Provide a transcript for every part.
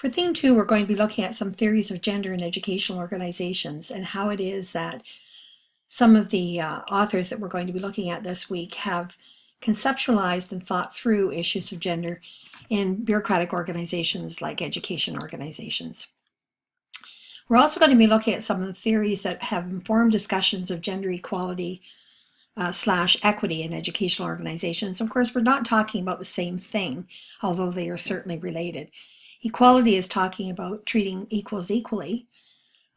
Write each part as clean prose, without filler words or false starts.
For theme 2, we're going to be looking at some theories of gender in educational organizations and how it is that some of the authors that we're going to be looking at this week have conceptualized and thought through issues of gender in bureaucratic organizations like education organizations. We're also going to be looking at some of the theories that have informed discussions of gender equality slash equity in educational organizations. Of course, we're not talking about the same thing, although they are certainly related. Equality is talking about treating equals equally,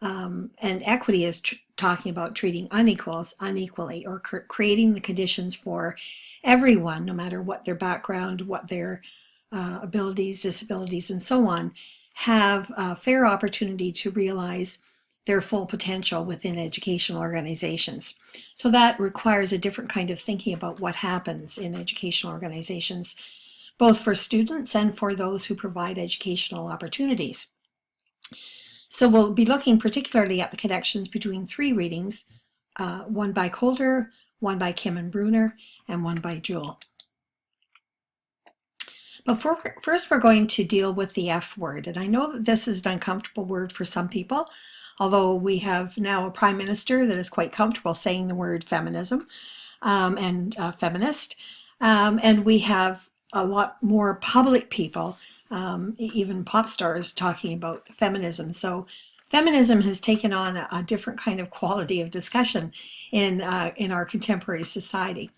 and equity is talking about treating unequals unequally, or creating the conditions for everyone, no matter what their background, what their abilities, disabilities, and so on, have a fair opportunity to realize their full potential within educational organizations. So that requires a different kind of thinking about what happens in educational organizations, both for students and for those who provide educational opportunities. So we'll be looking particularly at the connections between three readings, one by Coulter, one by Kim and Bruner, and one by Jewell. But first we're going to deal with the F word, and I know that this is an uncomfortable word for some people, although we have now a prime minister that is quite comfortable saying the word feminism and feminist, and we have a lot more public people, even pop stars, talking about feminism. So feminism has taken on a different kind of quality of discussion in our contemporary society.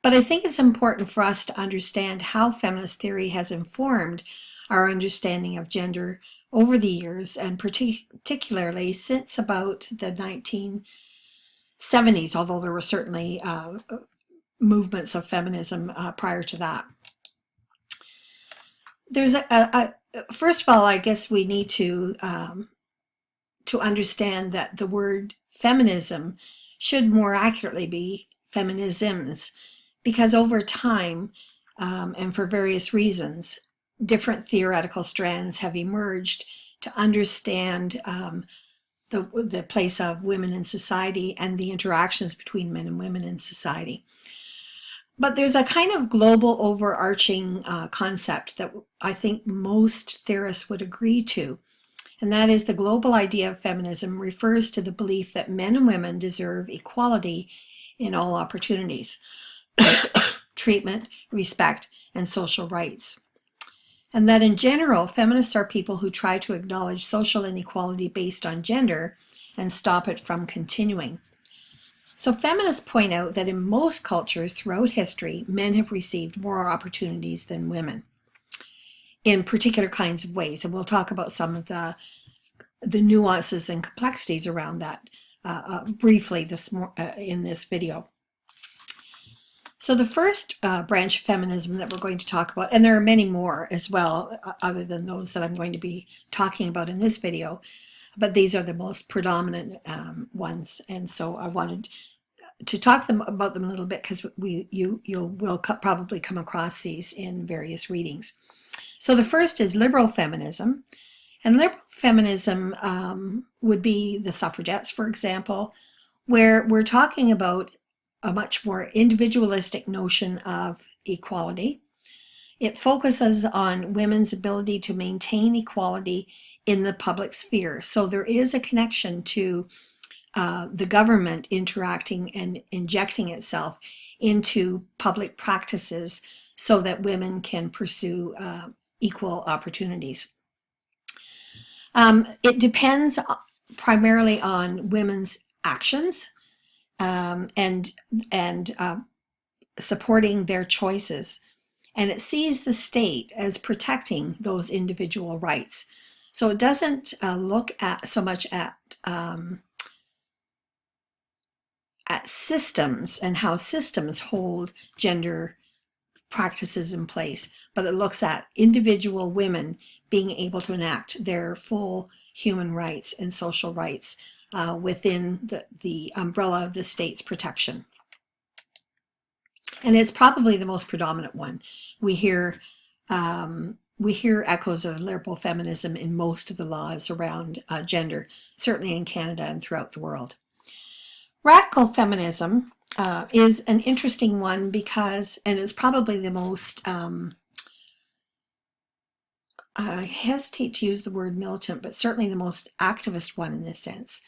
But I think it's important for us to understand how feminist theory has informed our understanding of gender over the years, and particularly since about the 1970s, although there were certainly movements of feminism prior to that. There's first of all, I guess we need to understand that the word feminism should more accurately be feminisms, because over time, and for various reasons, different theoretical strands have emerged to understand the place of women in society and the interactions between men and women in society. But there's a kind of global overarching concept that I think most theorists would agree to, and that is the global idea of feminism refers to the belief that men and women deserve equality in all opportunities, treatment, respect, and social rights. And that in general, feminists are people who try to acknowledge social inequality based on gender and stop it from continuing. So feminists point out that in most cultures throughout history, men have received more opportunities than women in particular kinds of ways. And we'll talk about some of the nuances and complexities around that briefly in this video. So the first branch of feminism that we're going to talk about, and there are many more as well, other than those that I'm going to be talking about in this video, but these are the most predominant ones, and so I wanted to talk about them a little bit because you will probably come across these in various readings. So the first is liberal feminism, and liberal feminism would be the suffragettes, for example, where we're talking about a much more individualistic notion of equality. It focuses on women's ability to maintain equality in the public sphere. So there is a connection to the government interacting and injecting itself into public practices so that women can pursue equal opportunities. It depends primarily on women's actions and supporting their choices. And it sees the state as protecting those individual rights. So it doesn't look at so much at systems and how systems hold gender practices in place, but it looks at individual women being able to enact their full human rights and social rights within the umbrella of the state's protection. And it's probably the most predominant one. We hear echoes of liberal feminism in most of the laws around gender, certainly in Canada and throughout the world. Radical feminism is an interesting one because, and it's probably the most I hesitate to use the word militant, but certainly the most activist one in a sense,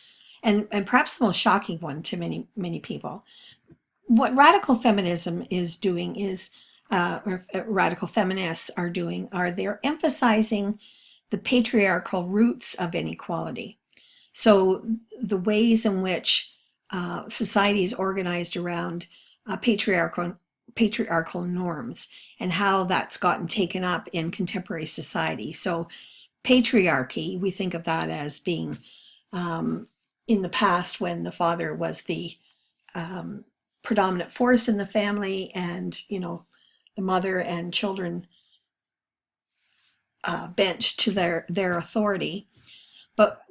and perhaps the most shocking one to many people. What radical feminism is doing is, or radical feminists are doing, are they're emphasizing the patriarchal roots of inequality. So the ways in which society is organized around patriarchal norms and how that's gotten taken up in contemporary society. So patriarchy, we think of that as being in the past when the father was the predominant force in the family, and the mother and children bent to their authority. But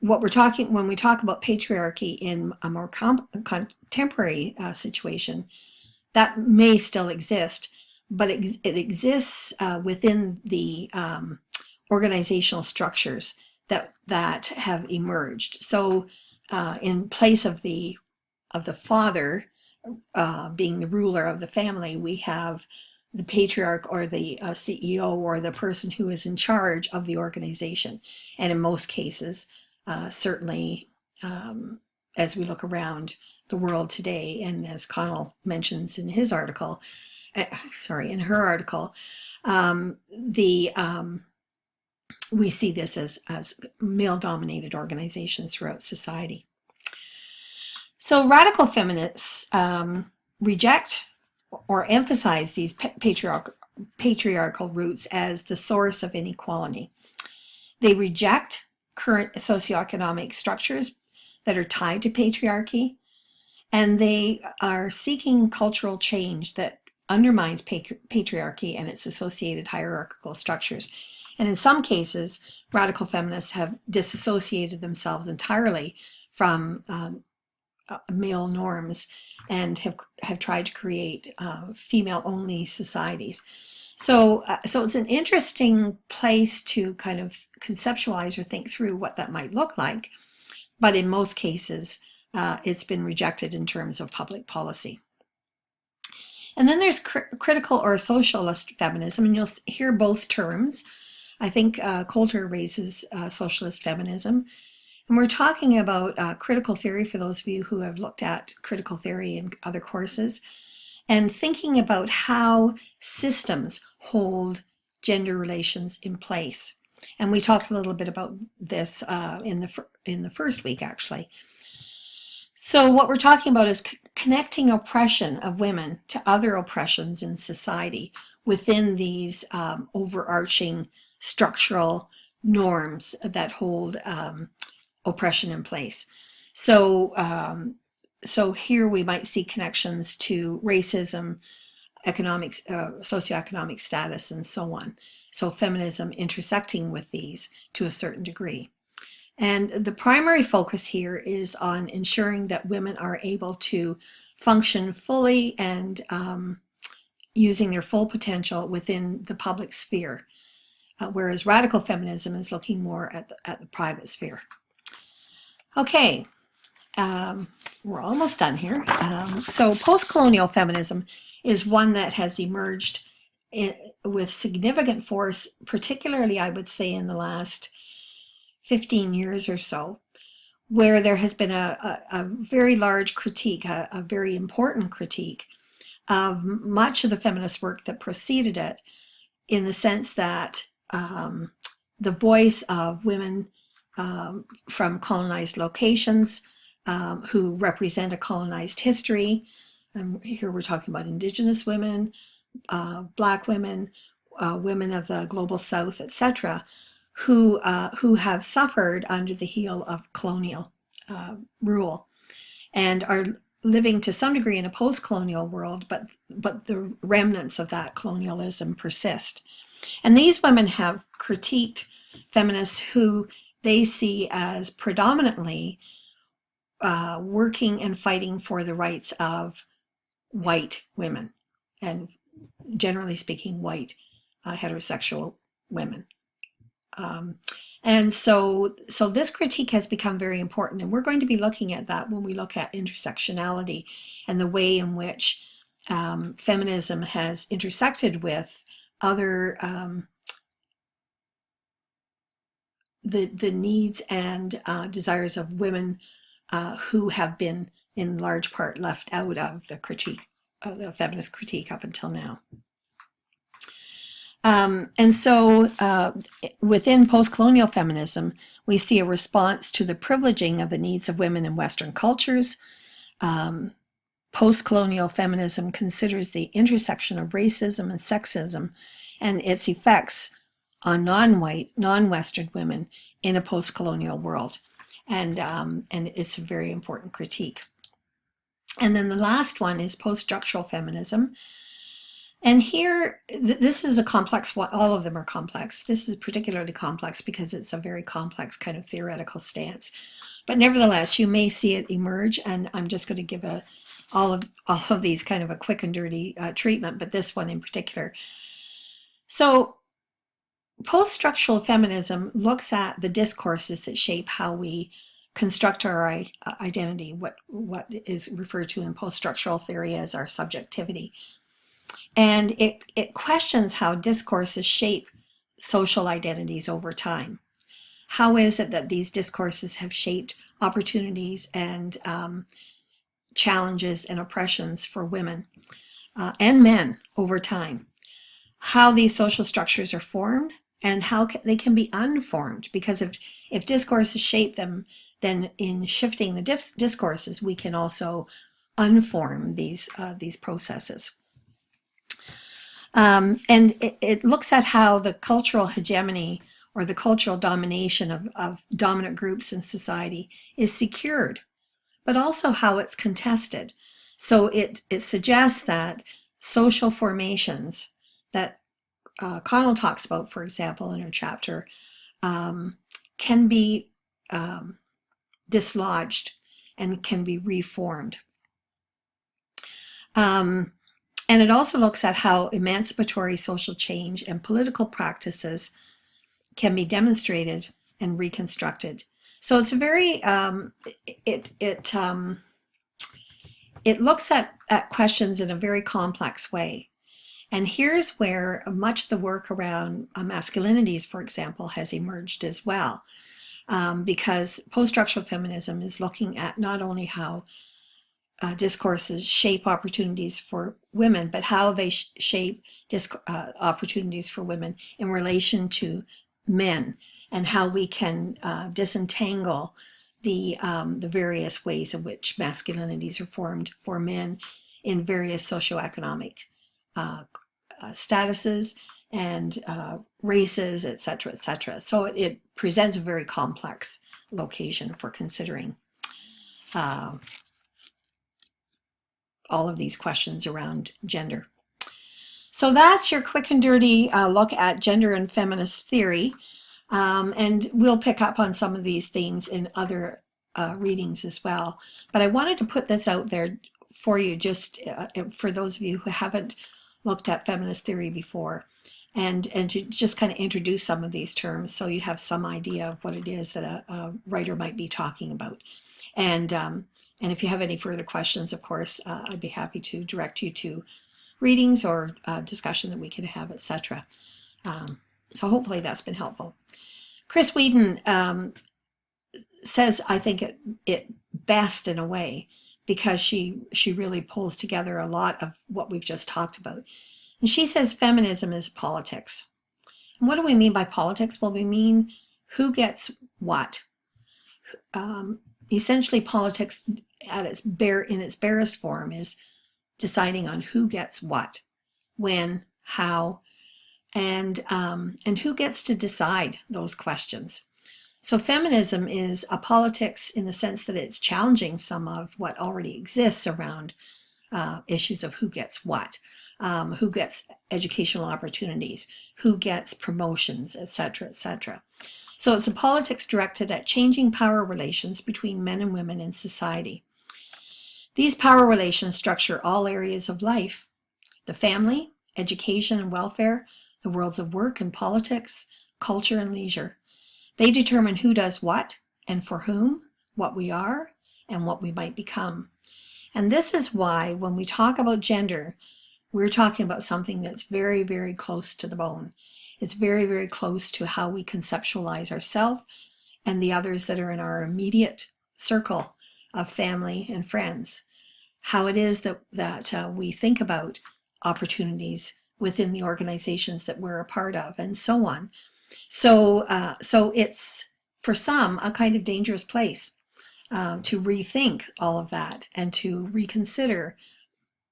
what we're talking when we talk about patriarchy in a more contemporary situation, that may still exist, but it exists within the organizational structures that have emerged. So in place of the father being the ruler of the family, we have the patriarch or the CEO or the person who is in charge of the organization. And in most cases, certainly as we look around the world today, and as Connell mentions in his article, in her article, we see this as male-dominated organizations throughout society. So radical feminists reject or emphasize these patriarchal roots as the source of inequality. They reject current socioeconomic structures that are tied to patriarchy, and they are seeking cultural change that undermines patriarchy and its associated hierarchical structures. And in some cases, radical feminists have disassociated themselves entirely from male norms and have tried to create female-only societies. So it's an interesting place to kind of conceptualize or think through what that might look like. But in most cases, it's been rejected in terms of public policy. And then there's critical or socialist feminism, and you'll hear both terms. I think Coulter raises socialist feminism. And we're talking about critical theory for those of you who have looked at critical theory in other courses, and thinking about how systems hold gender relations in place. And we talked a little bit about this in the first week, actually. So what we're talking about is connecting oppression of women to other oppressions in society within these overarching structural norms that hold oppression in place. So here we might see connections to racism, economics, socioeconomic status, and so on. So feminism intersecting with these to a certain degree. And the primary focus here is on ensuring that women are able to function fully and using their full potential within the public sphere, whereas radical feminism is looking more at the private sphere. Okay, we're almost done here. So post-colonial feminism is one that has emerged with significant force, particularly I would say in the last 15 years or so, where there has been a very large critique, a very important critique of much of the feminist work that preceded it, in the sense that the voice of women from colonized locations who represent a colonized history, and here we're talking about Indigenous women, Black women, women of the global South, etc., who have suffered under the heel of colonial rule and are living to some degree in a post-colonial world, but the remnants of that colonialism persist. And these women have critiqued feminists who they see as predominantly working and fighting for the rights of white women, and generally speaking, white heterosexual women. And so this critique has become very important, and we're going to be looking at that when we look at intersectionality and the way in which feminism has intersected with other the needs and desires of women who have been in large part left out of the critique, of the feminist critique up until now. And so within post-colonial feminism, we see a response to the privileging of the needs of women in Western cultures. Post-colonial feminism considers the intersection of racism and sexism and its effects on non-white, non-Western women in a post-colonial world. And it's a very important critique. And then the last one is post-structural feminism. And here, this is a complex one. All of them are complex. This is particularly complex because it's a very complex kind of theoretical stance. But nevertheless, you may see it emerge, and I'm just going to give all of these kind of a quick and dirty treatment, but this one in particular. So post-structural feminism looks at the discourses that shape how we construct our identity, what is referred to in post-structural theory as our subjectivity. And it questions how discourses shape social identities over time. How is it that these discourses have shaped opportunities and challenges and oppressions for women and men over time? How these social structures are formed and how they can be unformed, because if discourses shape them, then in shifting the discourses, we can also unform these processes. And it looks at how the cultural hegemony or the cultural domination of dominant groups in society is secured, but also how it's contested. So it suggests that social formations that Connell talks about, for example, in her chapter, can be dislodged and can be reformed. And it also looks at how emancipatory social change and political practices can be demonstrated and reconstructed. So it's a very, it looks at questions in a very complex way. And here's where much of the work around masculinities, for example, has emerged as well. Because post-structural feminism is looking at not only how discourses shape opportunities for women, but how they shape opportunities for women in relation to men, and how we can disentangle the various ways in which masculinities are formed for men in various socioeconomic statuses and races, et cetera, et cetera. So it presents a very complex location for considering all of these questions around gender. So that's your quick and dirty look at gender and feminist theory. And we'll pick up on some of these themes in other readings as well. But I wanted to put this out there for you, just for those of you who haven't looked at feminist theory before, and to just kind of introduce some of these terms so you have some idea of what it is that a writer might be talking about. And if you have any further questions, of course, I'd be happy to direct you to readings or discussion that we can have, etc. So hopefully that's been helpful. Chris Whedon says, I think it best in a way, because she really pulls together a lot of what we've just talked about. And she says feminism is politics. And what do we mean by politics? Well, we mean who gets what. Essentially, politics in its barest form is deciding on who gets what, when, how, and who gets to decide those questions. So feminism is a politics in the sense that it's challenging some of what already exists around issues of who gets what, who gets educational opportunities, who gets promotions, etc., etc. So it's a politics directed at changing power relations between men and women in society. These power relations structure all areas of life: the family, education and welfare, the worlds of work and politics, culture and leisure. They determine who does what and for whom, what we are, and what we might become. And this is why when we talk about gender, we're talking about something that's very, very close to the bone. It's very, very close to how we conceptualize ourselves and the others that are in our immediate circle of family and friends. How it is that we think about opportunities within the organizations that we're a part of, and so on. So it's, for some, a kind of dangerous place to rethink all of that and to reconsider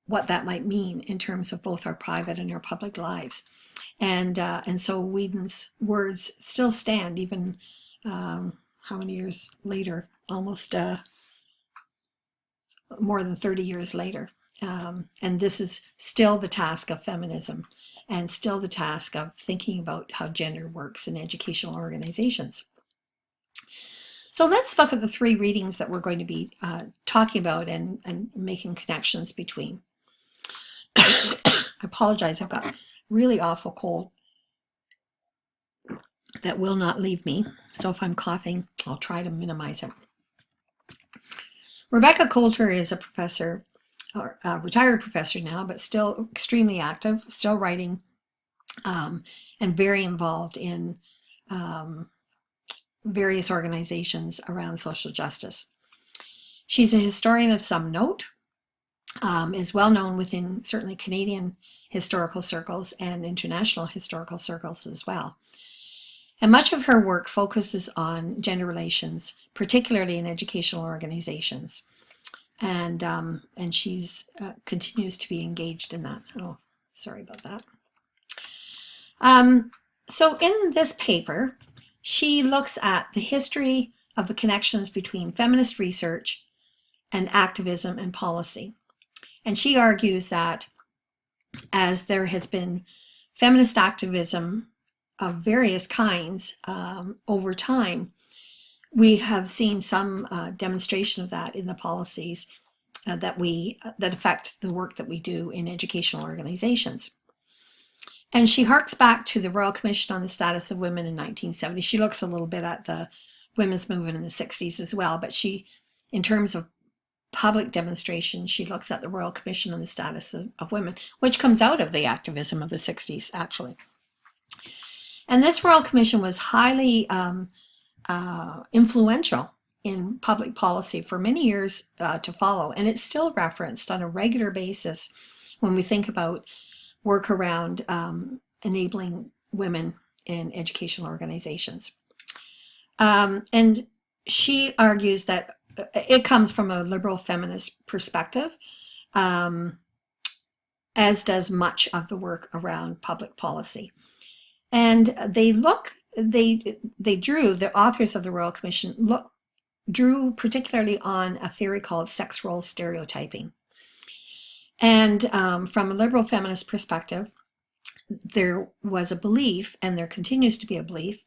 what that might mean in terms of both our private and our public lives. And so Whedon's words still stand even how many years later, almost more than 30 years later. And this is still the task of feminism, and still the task of thinking about how gender works in educational organizations. So let's look at the three readings that we're going to be talking about and making connections between. I apologize, I've got really awful cold that will not leave me. So if I'm coughing, I'll try to minimize it. Rebecca Coulter is a professor, or a retired professor now, but still extremely active, still writing, and very involved in various organizations around social justice. She's a historian of some note, is well known within certainly Canadian historical circles and international historical circles as well. And much of her work focuses on gender relations, particularly in educational organizations. And she's continues to be engaged in that. Oh, sorry about that. So in this paper, she looks at the history of the connections between feminist research and activism and policy. And she argues that as there has been feminist activism of various kinds over time, we have seen some demonstration of that in the policies that affect the work that we do in educational organizations. And she harks back to the Royal Commission on the Status of Women in 1970. She looks a little bit at the women's movement in the 60s as well, but she, in terms of public demonstration, she looks at the Royal Commission on the Status of Women, which comes out of the activism of the 60s, actually. And this Royal Commission was highly influential in public policy for many years to follow, and it's still referenced on a regular basis when we think about work around enabling women in educational organizations. And she argues that it comes from a liberal feminist perspective, as does much of the work around public policy. And the authors of the Royal Commission drew particularly on a theory called sex role stereotyping. And from a liberal feminist perspective, there was a belief, and there continues to be a belief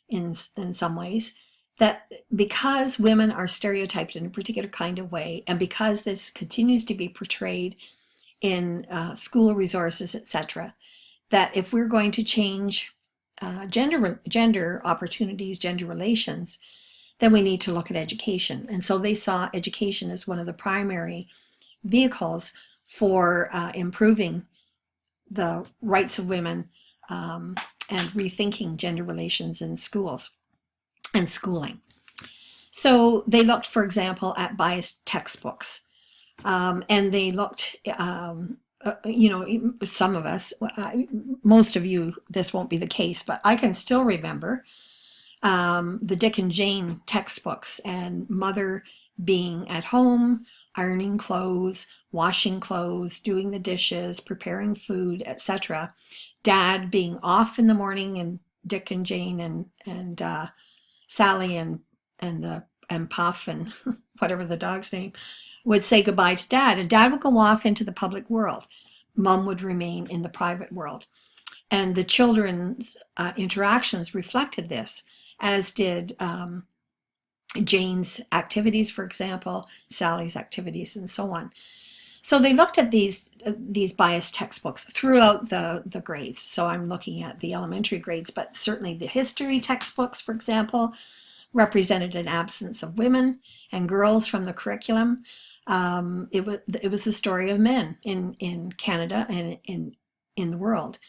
in some ways, that because women are stereotyped in a particular kind of way, and because this continues to be portrayed in school resources, etc., that if we're going to change gender opportunities, gender relations, then we need to look at education. And so they saw education as one of the primary vehicles for improving the rights of women and rethinking gender relations in schools and schooling. So they looked, for example, at biased textbooks, and they looked, some of us, most of you, this won't be the case, but I can still remember the Dick and Jane textbooks, and mother being at home, ironing clothes, washing clothes, doing the dishes, preparing food, etc. Dad being off in the morning, and Dick and Jane and Sally and Puff and whatever the dog's name would say goodbye to Dad, and Dad would go off into the public world. Mom would remain in the private world. And the children's interactions reflected this, as did Jane's activities, for example, Sally's activities, and so on. So they looked at these biased textbooks throughout the grades. So I'm looking at the elementary grades, but certainly the history textbooks, for example, represented an absence of women and girls from the curriculum. It was the story of men in Canada and in the world.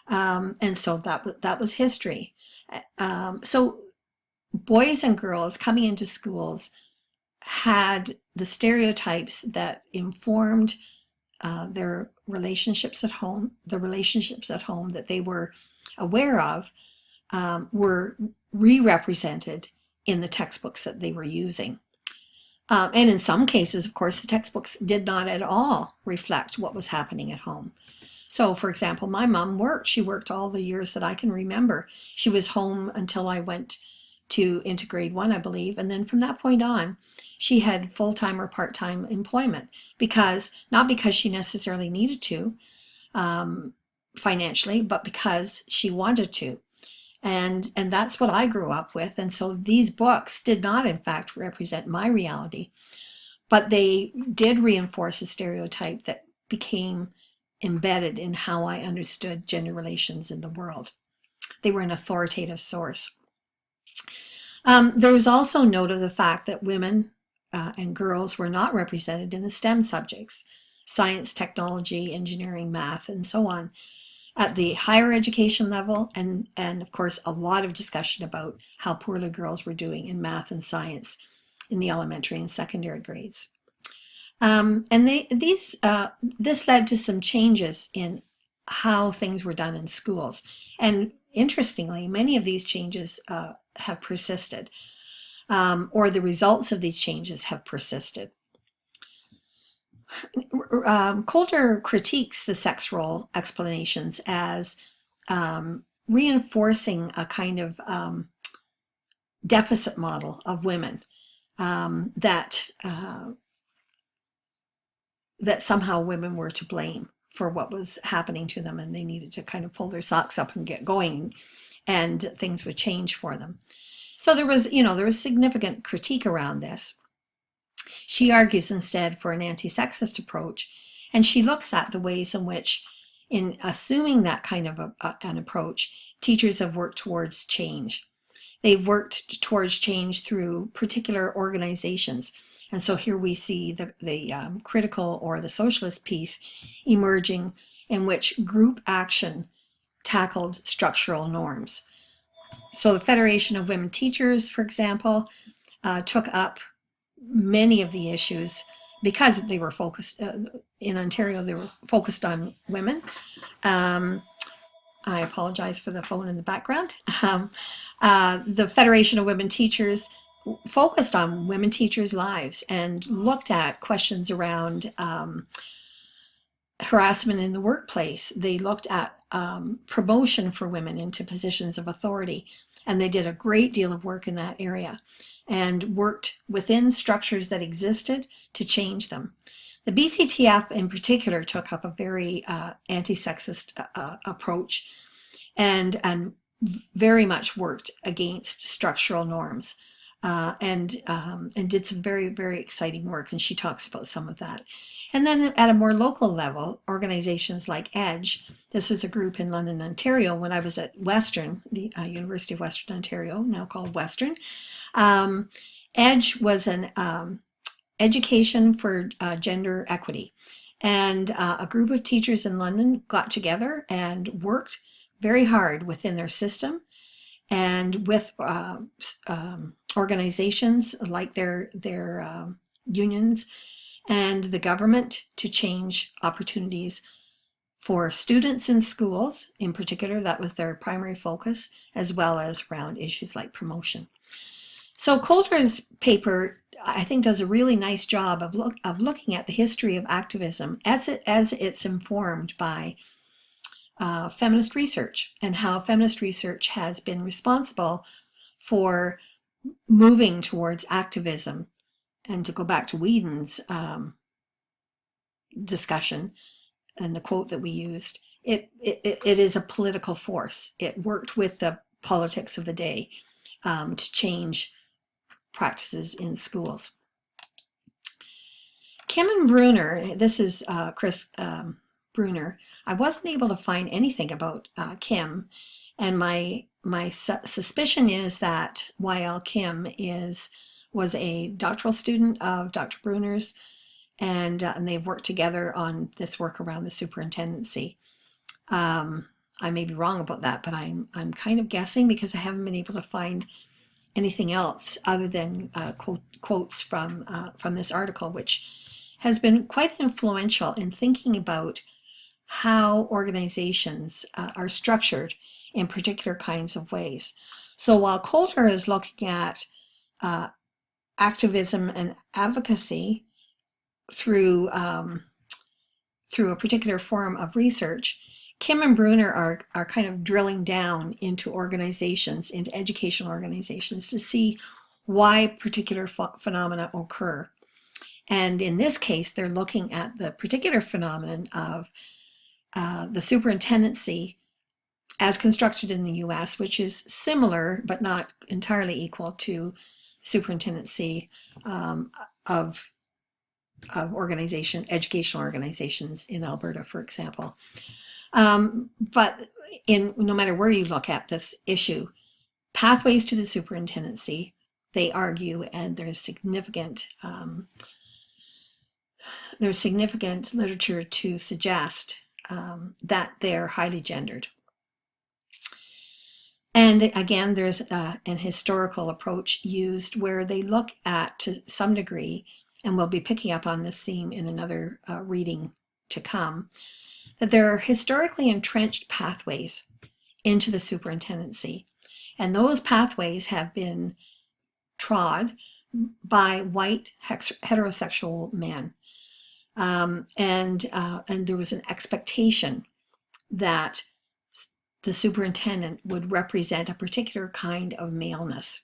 And so that was history. So boys and girls coming into schools had the stereotypes that informed their relationships at home, the relationships at home that they were aware of, were re-represented in the textbooks that they were using. And in some cases, of course, the textbooks did not at all reflect what was happening at home. So, for example, my mom worked. She worked all the years that I can remember. She was home until I went into grade 1, I believe. And then from that point on, she had full-time or part-time employment, not because she necessarily needed to financially, but because she wanted to. And that's what I grew up with. And so these books did not, in fact, represent my reality, but they did reinforce a stereotype that became embedded in how I understood gender relations in the world. They were an authoritative source. There was also note of the fact that women and girls were not represented in the STEM subjects, science, technology, engineering, math, and so on, at the higher education level, and of course a lot of discussion about how poorly girls were doing in math and science in the elementary and secondary grades. And this led to some changes in how things were done in schools. And interestingly, many of these changes have persisted, or the results of these changes have persisted. Coulter critiques the sex role explanations as reinforcing a kind of deficit model of women, that somehow women were to blame for what was happening to them, and they needed to kind of pull their socks up and get going, and things would change for them. So there was significant critique around this. She argues instead for an anti-sexist approach, and she looks at the ways in which, in assuming that kind of an approach, teachers have worked towards change. They've worked towards change through particular organizations. And so here we see the critical or the socialist piece emerging, in which group action tackled structural norms. So the Federation of Women Teachers, for example, took up many of the issues because they were focused in Ontario. They were focused on women. I apologize for the phone in the background. The Federation of Women Teachers focused on women teachers' lives and looked at questions around harassment in the workplace. They looked at promotion for women into positions of authority, and they did a great deal of work in that area and worked within structures that existed to change them. The BCTF in particular took up a very anti-sexist approach and very much worked against structural norms, and did some very, very exciting work, and she talks about some of that. And then at a more local level, organizations like EDGE, this was a group in London, Ontario, when I was at Western, the University of Western Ontario, now called Western. EDGE was an education for gender equity. And a group of teachers in London got together and worked very hard within their system and with organizations like their unions and the government to change opportunities for students in schools. In particular, that was their primary focus, as well as around issues like promotion. So Coulter's paper, I think, does a really nice job of looking at the history of activism as it's informed by feminist research, and how feminist research has been responsible for moving towards activism. And to go back to Whedon's discussion and the quote that we used, it is a political force. It worked with the politics of the day to change practices in schools. Kim and Bruner, this is Chris Bruner. I wasn't able to find anything about Kim, and my suspicion is that Y.L. Kim was a doctoral student of Dr. Bruner's, and they've worked together on this work around the superintendency. I may be wrong about that, but I'm kind of guessing because I haven't been able to find anything else other than quotes from this article, which has been quite influential in thinking about how organizations are structured in particular kinds of ways. So while Coulter is looking at activism and advocacy through through a particular form of research, Kim and Bruner are kind of drilling down into organizations, into educational organizations, to see why particular phenomena occur. And in this case, they're looking at the particular phenomenon of the superintendency as constructed in the US, which is similar but not entirely equal to superintendency of educational organizations in Alberta, for example. But no matter where you look at this issue, pathways to the superintendency, they argue, and there's significant literature to suggest that they're highly gendered. And again, there's an historical approach used where they look at, to some degree, and we'll be picking up on this theme in another reading to come, that there are historically entrenched pathways into the superintendency. And those pathways have been trod by white heterosexual men. And there was an expectation that the superintendent would represent a particular kind of maleness.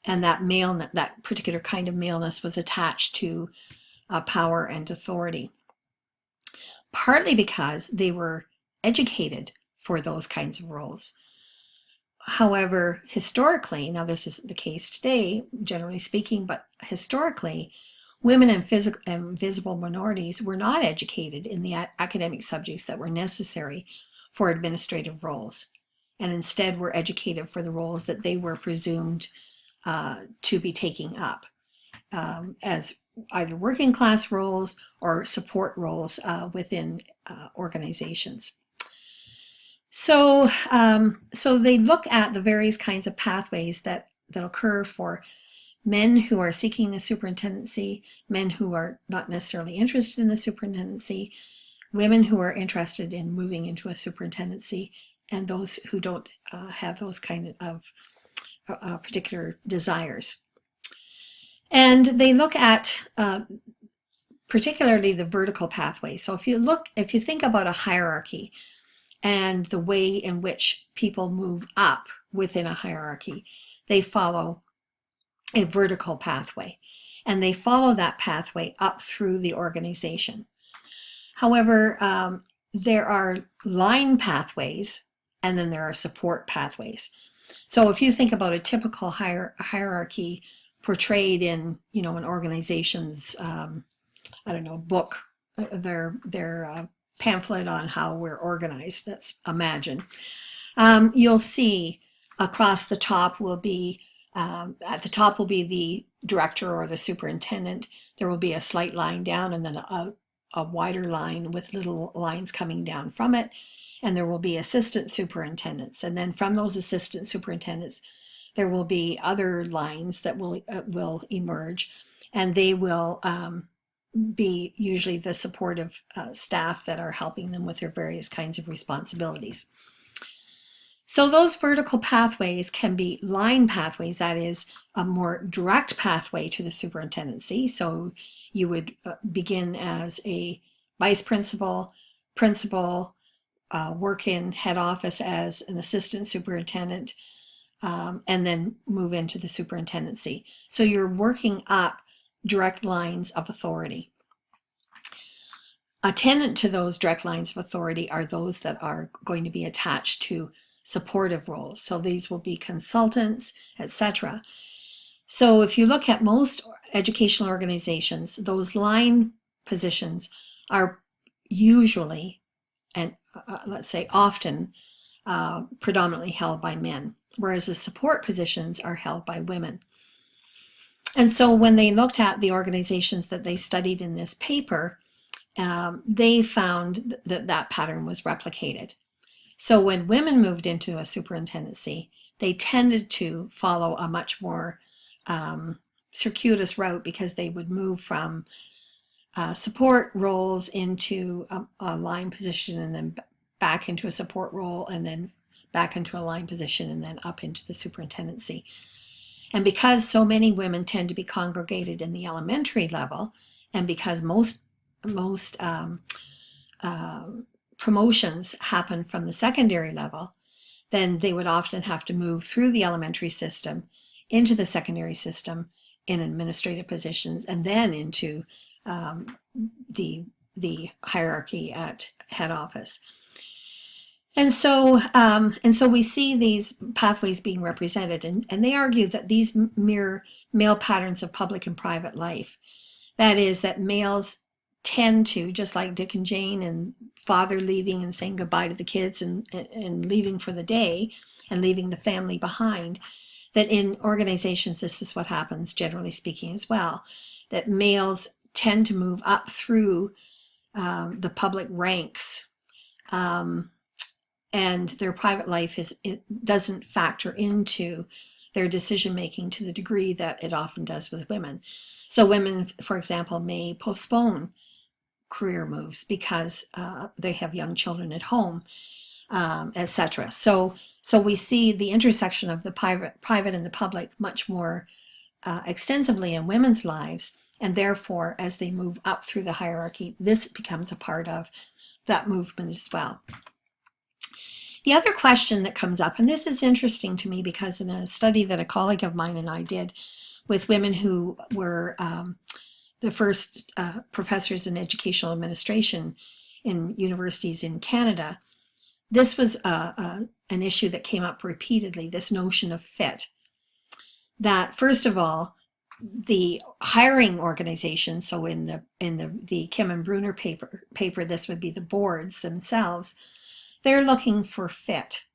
And that particular kind of maleness was attached to power and authority. Partly because they were educated for those kinds of roles. However, historically, now this is the case today, generally speaking, but historically, women and visible minorities were not educated in the academic subjects that were necessary for administrative roles, and instead were educated for the roles that they were presumed to be taking up as either working class roles or support roles within organizations. So they look at the various kinds of pathways that occur for men who are seeking the superintendency, men who are not necessarily interested in the superintendency, women who are interested in moving into a superintendency, and those who don't have those kind of particular desires. And they look at particularly the vertical pathway. So if you think about a hierarchy and the way in which people move up within a hierarchy, they follow a vertical pathway, and they follow that pathway up through the organization. However, there are line pathways, and then there are support pathways. So if you think about a typical hierarchy portrayed in, an organization's, book, their pamphlet on how we're organized, let's imagine, you'll see across the top will be, at the top will be the director or the superintendent. There will be a slight line down, and then a wider line with little lines coming down from it. And there will be assistant superintendents. And then from those assistant superintendents, there will be other lines that will emerge, and they will be usually the supportive staff that are helping them with their various kinds of responsibilities. So those vertical pathways can be line pathways, that is a more direct pathway to the superintendency. So you would begin as a vice principal, work in head office as an assistant superintendent, and then move into the superintendency. So you're working up direct lines of authority. Attendant to those direct lines of authority are those that are going to be attached to supportive roles. So these will be consultants, etc. So if you look at most educational organizations, those line positions are usually, and let's say often, predominantly held by men, whereas the support positions are held by women. And so when they looked at the organizations that they studied in this paper, they found that pattern was replicated. So when women moved into a superintendency, they tended to follow a much more circuitous route, because they would move from support roles into a line position, and then back into a support role, and then back into a line position, and then up into the superintendency. And because so many women tend to be congregated in the elementary level, and because most promotions happen from the secondary level, then they would often have to move through the elementary system into the secondary system in administrative positions, and then into the hierarchy at head office. And so we see these pathways being represented, and they argue that these mirror male patterns of public and private life. That is, that males tend to, just like Dick and Jane and father leaving and saying goodbye to the kids and leaving for the day and leaving the family behind, that in organizations this is what happens, generally speaking, as well, that males tend to move up through the public ranks, and their private life doesn't factor into their decision making to the degree that it often does with women. So women, for example, may postpone career moves because they have young children at home, etc. So we see the intersection of the private and the public much more extensively in women's lives, and therefore, as they move up through the hierarchy, this becomes a part of that movement as well. The other question that comes up, and this is interesting to me because in a study that a colleague of mine and I did with women who were the first professors in educational administration in universities in Canada, this was an issue that came up repeatedly, this notion of fit. That first of all, the hiring organization, so in the Kim and Bruner paper, this would be the boards themselves, they're looking for fit.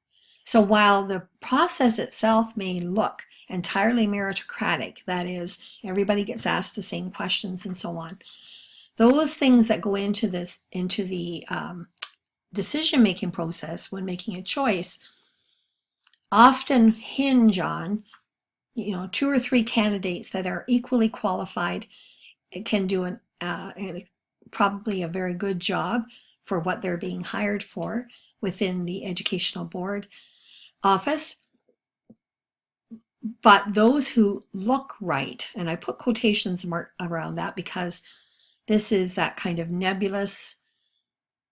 So while the process itself may look entirely meritocratic, that is, everybody gets asked the same questions and so on, those things that go into the decision-making process when making a choice often hinge on, 2 or 3 candidates that are equally qualified, can do probably a very good job for what they're being hired for within the educational board office. But those who look right, and I put quotations around that because this is that kind of nebulous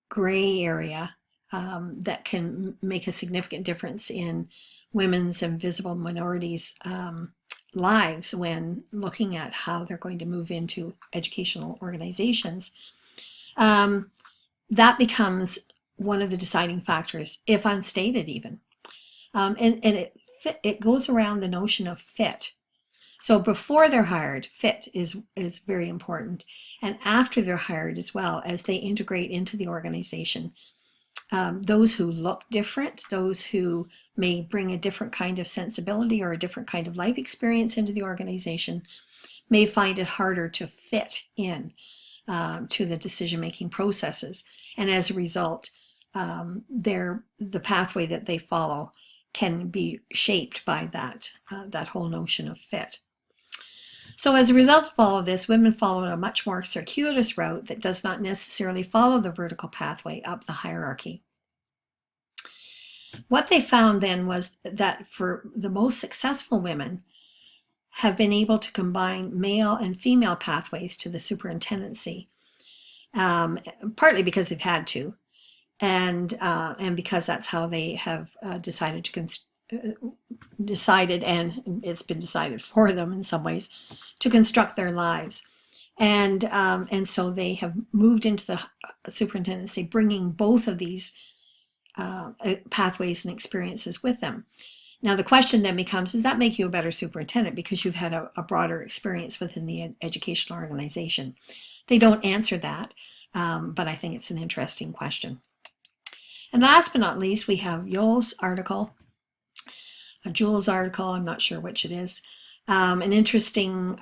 gray area that can make a significant difference in women's and visible minorities' lives when looking at how they're going to move into educational organizations. That becomes one of the deciding factors, if unstated even. And it goes around the notion of fit. So before they're hired, fit is very important. And after they're hired as well, as they integrate into the organization, those who look different, those who may bring a different kind of sensibility or a different kind of life experience into the organization may find it harder to fit in to the decision-making processes. And as a result, the pathway that they follow can be shaped by that whole notion of fit. So as a result of all of this, women follow a much more circuitous route that does not necessarily follow the vertical pathway up the hierarchy. What they found then was that for the most successful women have been able to combine male and female pathways to the superintendency, partly because they've had to, and because that's how they have decided, and it's been decided for them in some ways, to construct their lives. And so they have moved into the superintendency, bringing both of these pathways and experiences with them. Now the question then becomes, does that make you a better superintendent because you've had a broader experience within the educational organization? They don't answer that, but I think it's an interesting question. And last but not least, we have Jules' article, I'm not sure which it is, an interesting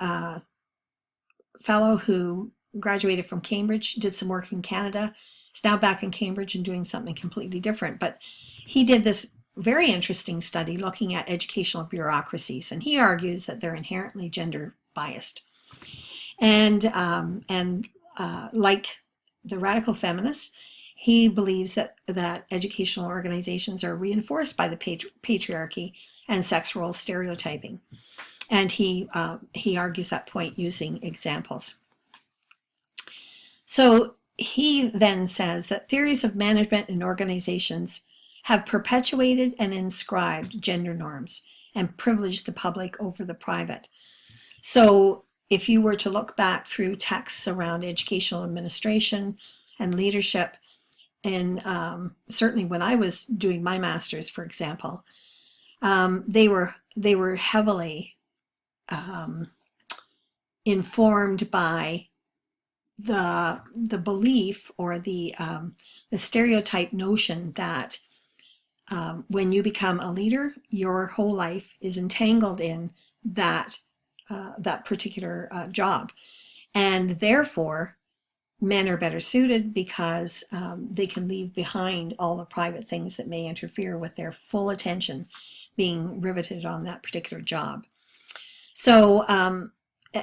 fellow who graduated from Cambridge, did some work in Canada, He's now back in Cambridge and doing something completely different. But he did this very interesting study looking at educational bureaucracies, and he argues that they're inherently gender biased. And like the radical feminists, he believes that educational organizations are reinforced by the patriarchy and sex role stereotyping. And he argues that point using examples. So he then says that theories of management and organizations have perpetuated and inscribed gender norms and privileged the public over the private. So if you were to look back through texts around educational administration and leadership, and certainly when I was doing my master's, for example, they were heavily informed by the belief or the stereotype notion that when you become a leader, your whole life is entangled in that particular job, and therefore men are better suited because they can leave behind all the private things that may interfere with their full attention being riveted on that particular job. So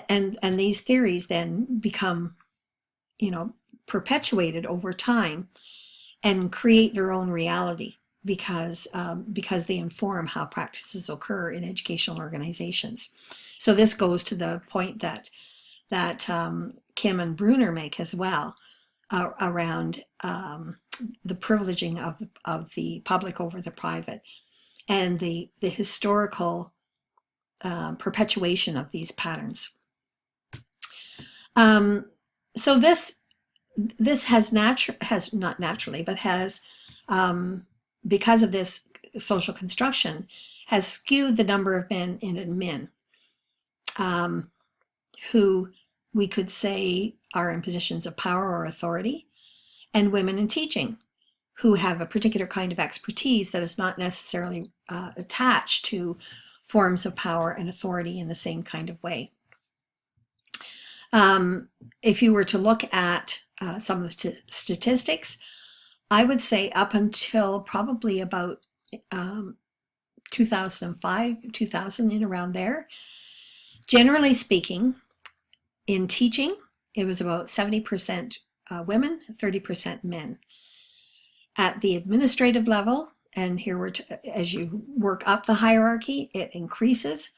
and these theories then become, perpetuated over time and create their own reality because they inform how practices occur in educational organizations. So this goes to the point that Kim and Bruner make as well around the privileging of the public over the private, and the historical perpetuation of these patterns. So this has not naturally, but has because of this social construction, has skewed the number of men in admin who we could say are in positions of power or authority, and women in teaching who have a particular kind of expertise that is not necessarily attached to forms of power and authority in the same kind of way. If you were to look at some of the statistics, I would say up until probably about 2005, 2000, in around there, generally speaking, in teaching, it was about 70% women, 30% men. At the administrative level, and here as you work up the hierarchy, it increases,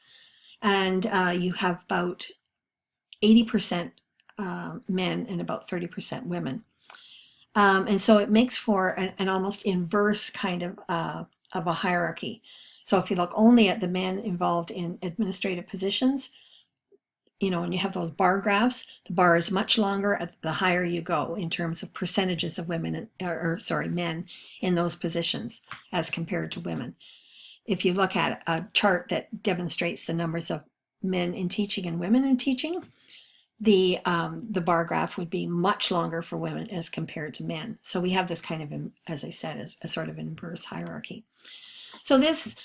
and you have about 80% men and about 30% women. And so it makes for an almost inverse kind of a hierarchy. So if you look only at the men involved in administrative positions, and you have those bar graphs, the bar is much longer the higher you go in terms of percentages of men in those positions as compared to women. If you look at a chart that demonstrates the numbers of men in teaching and women in teaching, the bar graph would be much longer for women as compared to men. So we have this kind of, as I said, as a sort of inverse hierarchy. So this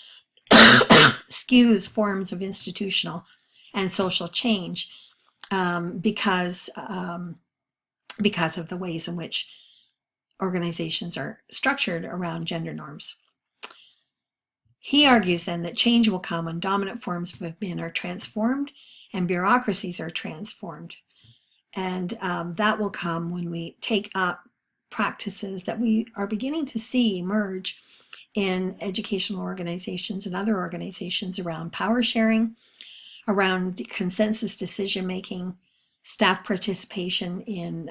skews forms of institutional and social change because of the ways in which organizations are structured around gender norms. He argues then that change will come when dominant forms of men are transformed and bureaucracies are transformed. And that will come when we take up practices that we are beginning to see emerge in educational organizations and other organizations around power sharing, around consensus decision making, staff participation in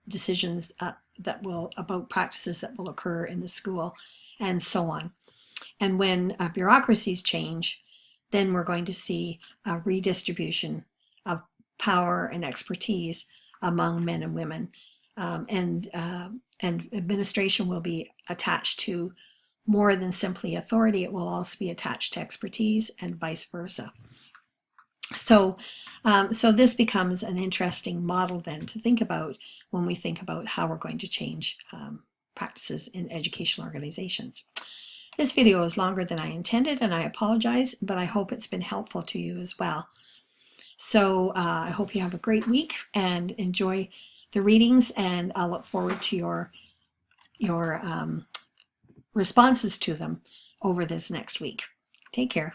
decisions about practices that will occur in the school, and so on. And when bureaucracies change, then we're going to see a redistribution of power and expertise among men and women, and administration will be attached to more than simply authority. It will also be attached to expertise, and vice versa. So this becomes an interesting model then to think about when we think about how we're going to change practices in educational organizations. This video is longer than I intended, and I apologize, but I hope it's been helpful to you as well. So I hope you have a great week and enjoy the readings, and I'll look forward to your your responses to them over this next week. Take care.